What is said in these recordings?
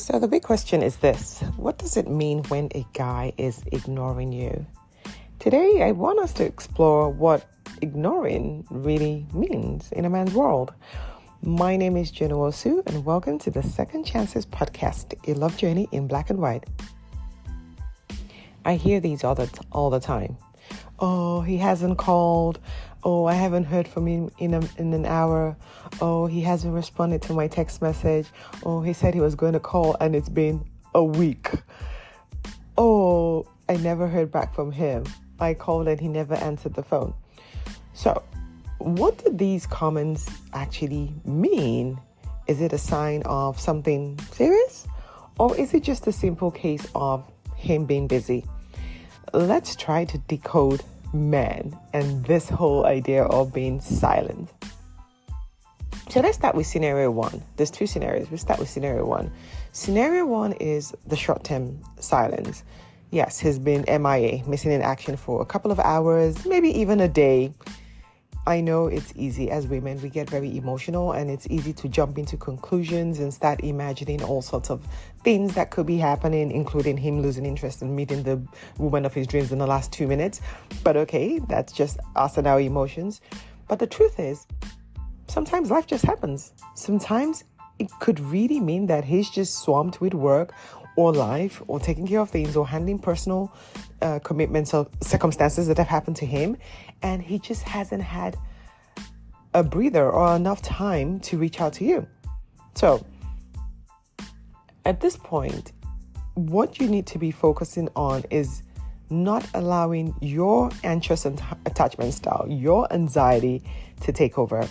So the big question is this: what does it mean when a guy is ignoring you? Today, I want us to explore what ignoring really means in a man's world. My name is Nwosu, and welcome to the Second Chances podcast, a love journey in black and white. I hear these all the time. Oh, he hasn't called. Oh, I haven't heard from him in an hour. Oh, he hasn't responded to my text message. Oh, he said he was going to call and it's been a week. Oh, I never heard back from him. I called and he never answered the phone. So, what do these comments actually mean? Is it a sign of something serious? Or is it just a simple case of him being busy? Let's try to decode men and this whole idea of being silent. So let's start with scenario one. There's two scenarios. We'll start with scenario one. Scenario one is the short-term silence. Yes, he's been MIA, missing in action for a couple of hours, maybe even a day. I know it's easy as women. We get very emotional and it's easy to jump into conclusions and start imagining all sorts of things that could be happening, including him losing interest in meeting the woman of his dreams in the last 2 minutes. But okay, that's just us and our emotions. But the truth is, sometimes life just happens. Sometimes it could really mean that he's just swamped with work or life or taking care of things or handling personal commitments or circumstances that have happened to him. And he just hasn't had a breather or enough time to reach out to you. So at this point, what you need to be focusing on is not allowing your anxious attachment style, your anxiety to take over.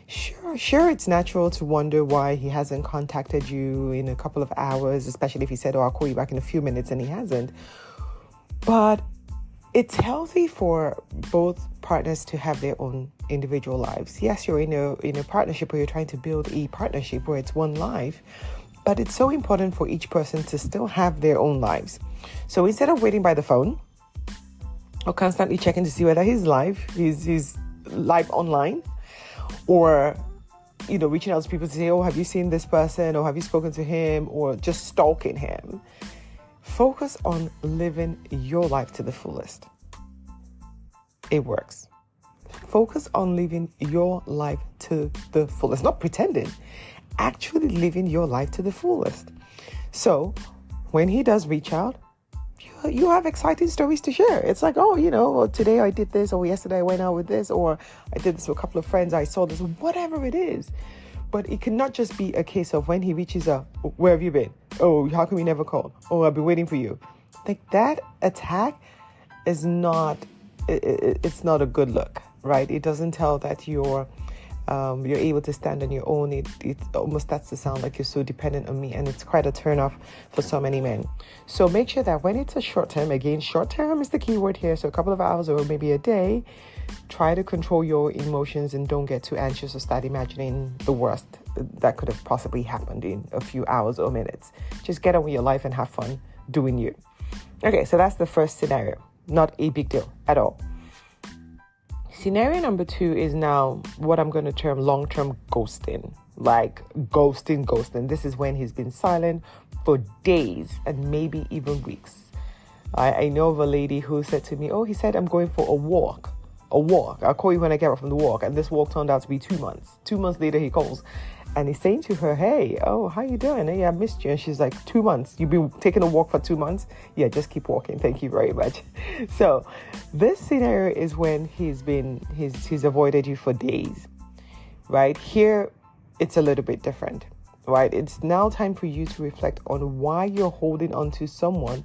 Sure, it's natural to wonder why he hasn't contacted you in a couple of hours, especially if he said, I'll call you back in a few minutes, and he hasn't. But it's healthy for both partners to have their own individual lives. Yes, you're in a partnership where you're trying to build a partnership where it's one life, but it's so important for each person to still have their own lives. So instead of waiting by the phone or constantly checking to see whether he's live online, or, reaching out to people to say, oh, have you seen this person? Or have you spoken to him? Or just stalking him. Focus on living your life to the fullest. It works. Focus on living your life to the fullest. Not pretending. Actually living your life to the fullest. So when he does reach out, you have exciting stories to share. It's like, today I did this, or yesterday I went out with this, or I did this with a couple of friends, I saw this, whatever it is. But it cannot just be a case of when he reaches out, where have you been? Oh, how come you never called? Oh, I've been waiting for you. Like that attack is it's not a good look, right? It doesn't tell that you're able to stand on your own. It almost starts to sound like you're so dependent on me, and it's quite a turn-off for so many men. So make sure that when it's a short-term, again, short-term is the key word here, so a couple of hours or maybe a day, try to control your emotions and don't get too anxious or start imagining the worst that could have possibly happened in a few hours or minutes. Just get on with your life and have fun doing you. Okay, so that's the first scenario. Not a big deal at all. Scenario number 2 is now what I'm going to term long-term ghosting. Like ghosting. This is when he's been silent for days and maybe even weeks. I know of a lady who said to me, oh, he said, I'm going for a walk. I'll call you when I get back from the walk. And this walk turned out to be 2 months. 2 months later, he calls. And he's saying to her, hey, oh, how you doing? Hey, I missed you. And she's like, 2 months? You've been taking a walk for 2 months? Yeah, just keep walking. Thank you very much. So this scenario is when he's avoided you for days, right? Here, it's a little bit different, right? It's now time for you to reflect on why you're holding on to someone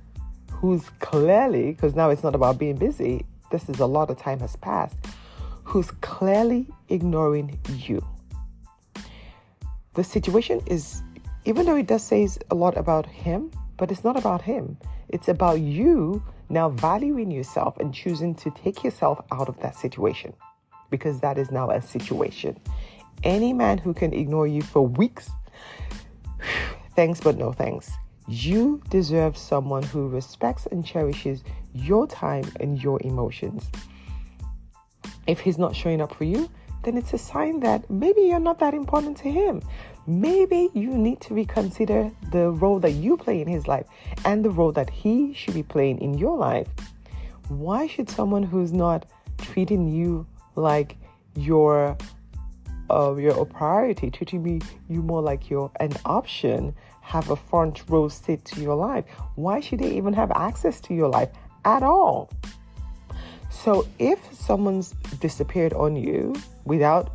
who's clearly, because now it's not about being busy. This is a lot of time has passed, who's clearly ignoring you. The situation is, even though it does say a lot about him, but it's not about him. It's about you now valuing yourself and choosing to take yourself out of that situation, because that is now a situation. Any man who can ignore you for weeks, thanks but no thanks. You deserve someone who respects and cherishes your time and your emotions. If he's not showing up for you, then it's a sign that maybe you're not that important to him. Maybe you need to reconsider the role that you play in his life and the role that he should be playing in your life. Why should someone who's not treating you like you're a priority, treating you more like you're an option, have a front row seat to your life? Why should they even have access to your life at all? So if someone's disappeared on you without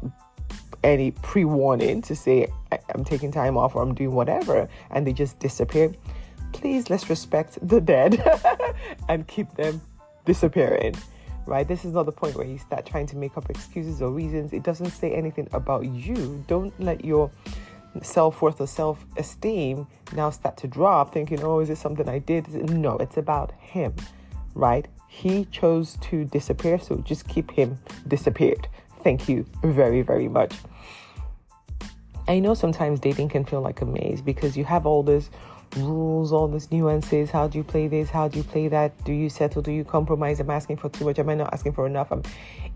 any pre-warning to say, I'm taking time off or I'm doing whatever, and they just disappear, please, let's respect the dead and keep them disappearing, right? This is not the point where you start trying to make up excuses or reasons. It doesn't say anything about you. Don't let your self-worth or self-esteem now start to drop thinking, oh, is it something I did? No, it's about him, right? He chose to disappear, so just keep him disappeared. Thank you very, very much. I know sometimes dating can feel like a maze because you have all these rules, all these nuances. How do you play this? How do you play that? Do you settle? Do you compromise? Am I asking for too much? Am I not asking for enough?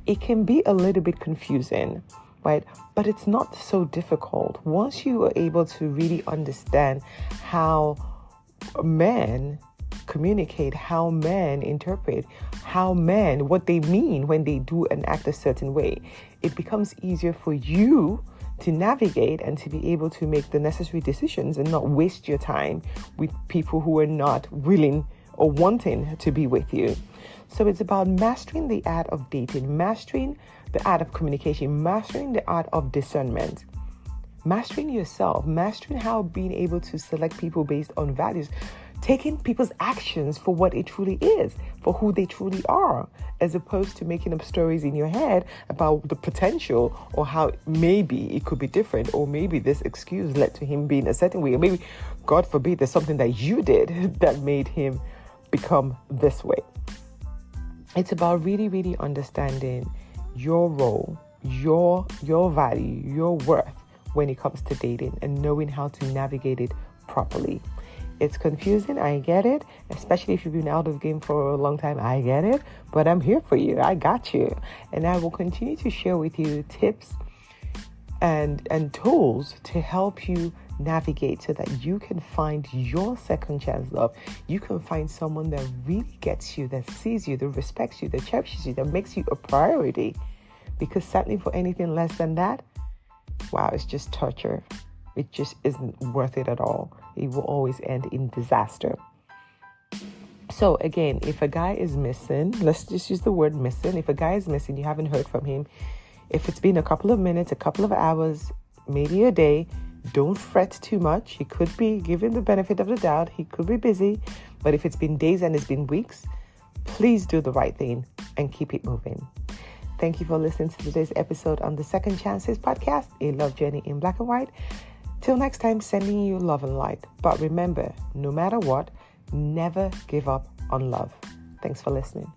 It can be a little bit confusing, right? But it's not so difficult. Once you are able to really understand how men communicate, how men interpret, what they mean when they do and act a certain way, it becomes easier for you to navigate and to be able to make the necessary decisions and not waste your time with people who are not willing or wanting to be with you. So it's about mastering the art of dating, mastering the art of communication, mastering the art of discernment, mastering yourself, mastering how being able to select people based on values, taking people's actions for what it truly is, for who they truly are, as opposed to making up stories in your head about the potential or how maybe it could be different, or maybe this excuse led to him being a certain way, or maybe, God forbid, there's something that you did that made him become this way. It's about really, really understanding your role, your value, your worth when it comes to dating, and knowing how to navigate it properly. It's confusing, I get it, especially if you've been out of the game for a long time, I get it, but I'm here for you, I got you. And I will continue to share with you tips and tools to help you navigate so that you can find your second chance love. You can find someone that really gets you, that sees you, that respects you, that cherishes you, that makes you a priority. Because settling for anything less than that, wow, it's just torture. It just isn't worth it at all. It will always end in disaster. So again, if a guy is missing, let's just use the word missing. If a guy is missing, you haven't heard from him. If it's been a couple of minutes, a couple of hours, maybe a day, don't fret too much. He could be given the benefit of the doubt. He could be busy. But if it's been days and it's been weeks, please do the right thing and keep it moving. Thank you for listening to today's episode on the Second Chances podcast, a love journey in black and white. Till next time, sending you love and light. But remember, no matter what, never give up on love. Thanks for listening.